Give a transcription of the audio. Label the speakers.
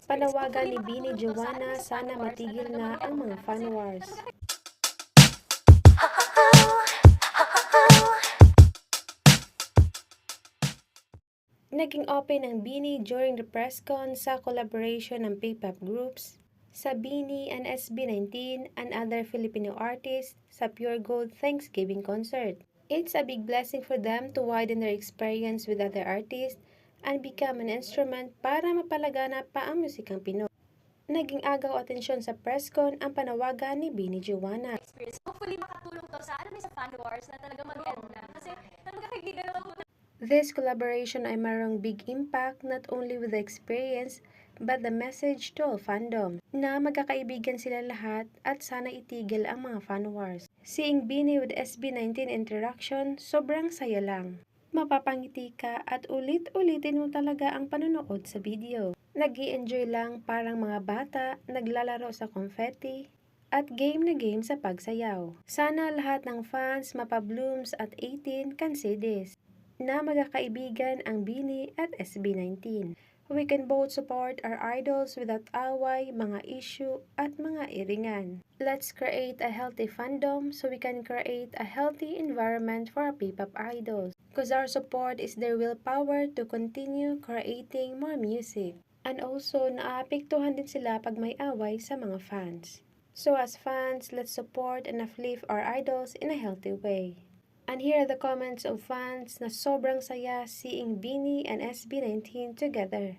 Speaker 1: Panawagan ni Bini Joanna, sana matigil na ang mga fan wars. Naging open ang Bini during the press con sa collaboration ng P-pop groups sa Bini and SB19 and other Filipino artists sa Pure Gold Thanksgiving concert. It's a big blessing for them to widen their experience with other artists and become an instrument para mapalaganap pa ang musikang Pinoy. Naging agaw atensyon sa press con ang panawagan ni Bini Joanna.
Speaker 2: Hopefully makatulong to sa sa fan wars na talaga mag-end na. Kasi talaga kaibigan naman po.
Speaker 1: This collaboration ay mayroong big impact not only with the experience but the message to all fandom na magkakaibigan sila lahat at sana itigil ang mga fan wars. Seeing Bini with SB19 interaction, sobrang saya lang. Mapapangiti ka at ulit-ulitin mo talaga ang panonood sa video. Nag-i-enjoy lang parang mga bata naglalaro sa confetti at game na game sa pagsayaw. Sana lahat ng fans mapablooms at 18 can see this, na magkakaibigan ang Bini at SB19. We can both support our idols without away, mga issue, at mga iringan. Let's create a healthy fandom so we can create a healthy environment for our P-pop idols. Because our support is their willpower to continue creating more music. And also, naapektuhan din sila pag may away sa mga fans. So as fans, let's support and uplift our idols in a healthy way. And here are the comments of fans na sobrang saya seeing Bini and SB19 together.